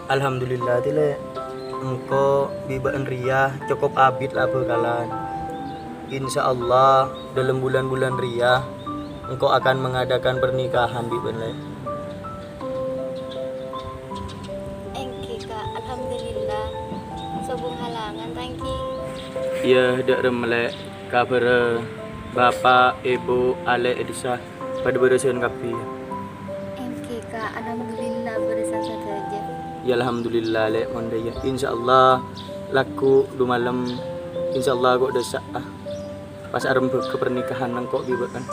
Alhamdulillah tile engko bibaan Ria cukup abid lah bekalan. Insya Allah dalam bulan-bulan Ria engkau akan mengadakan pernikahan bibaan. Engki kak, alhamdulillah. Sebung halangan tangki. Ya dak remlek kabar bapak ibu ale edisa pada beresin kapi. Engki kak, alhamdulillah beresan satu aja. Ya alhamdulillah le monde ya. Insyaallah laku du malam insyaallah kok desak pas arem ke pernikahan nang kok gitu kan.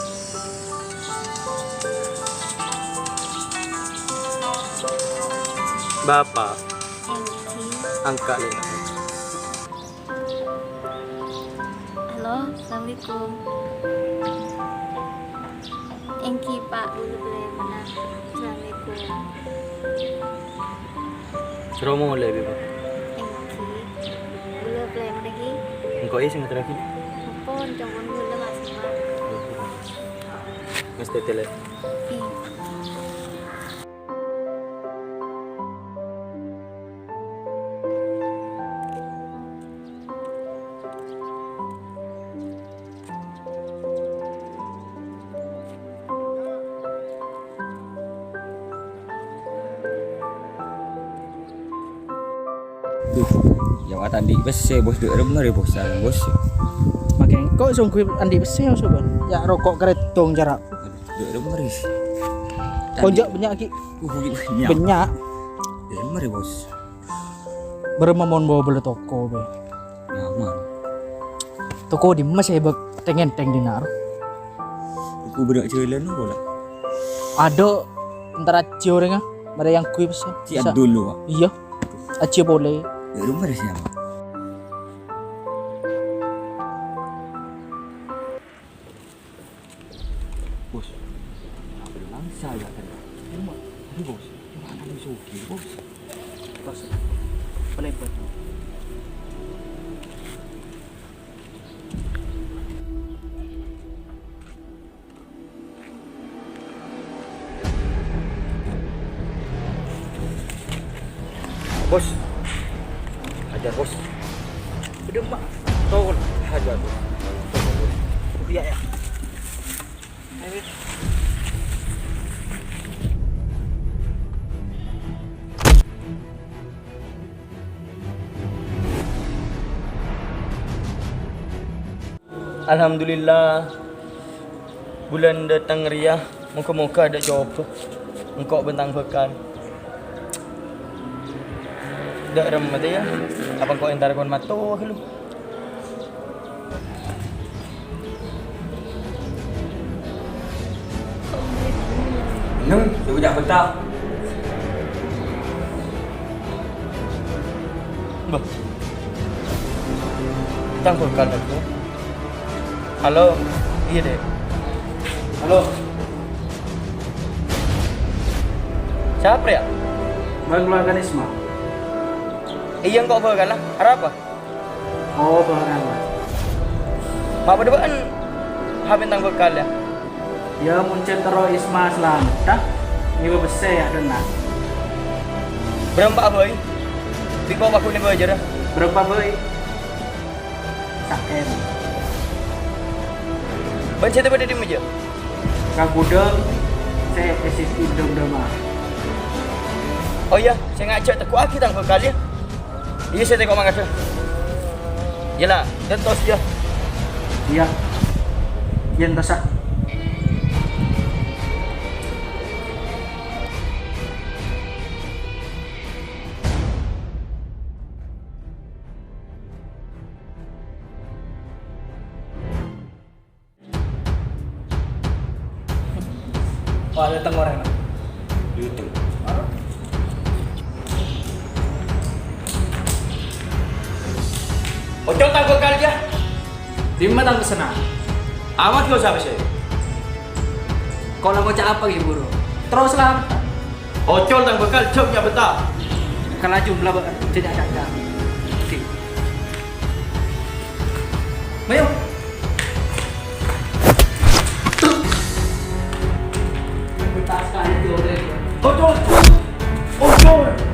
Bapak Engki. angka le. Halo, assalamualaikum. Engki pak, dulu boleh mana? Assalamualaikum. Seromo le bapak. Engki, dulu boleh mana lagi? Engkau sing terakhir. Pun jangan dulu mas sama. Mesti tele. Yang andi bese bos de remar bos bos. Makanya kok sungguh andi besel soban. Ya rokok keretong jarak. De remar is. Konjak banyak ki. Banyak. Banyak. De remar bos. Beremamon bawa beli toko be. Nama. Toko di mas ya bak tengen teng dinar. Aku berak jalan bola. Ada antara aci orangnya. Ada yang kui besar. Si dulu. Iya. Aci boleh. De remar siapa? Bos. Apa langsa ya kan? Ini bos. Mana ni suki bos? Terus. Boleh betul. Bos. Hajar bos. Udah mak. Tolong hajar bos. Iya ya. Ayo. Alhamdulillah bulan datang Ria muka-muka ada jawab engkau bentang bekal dak rem mati ya apa kau entar kon mato lu Nung, coba jak betak. bah bentang bekal aku. Halo iya deh halo siapa ya Bang keluarga Isma. iya kok bekal lah ada apa Oh keluarga. mak pada kan bentang bekal ya. Ya muncul terus Isma selamat. Dah. Ini besar ya kena. Berapa boy? Di bawah aku ni boy aja dah. Berapa boy? Saken. Baca tu pada dia meja. Kang Gudeng. Saya SSI Gudeng mah. Oh ya, saya ngajak tak kuat kita bekal ya. Iya saya tengok mangas dah. Yalah, dan tos dia. Iya. Yang tasak. Wah, datang orang. YouTube. Ocol tak bekal dia. Di mana tang kesana? Amat kau siapa sih? Kau nak baca apa gitu bro? Teruslah. Ocol tak bekal jawabnya betul. Kalau jumlah tidak ada. Oke. Ayo. Ocol. Ocol.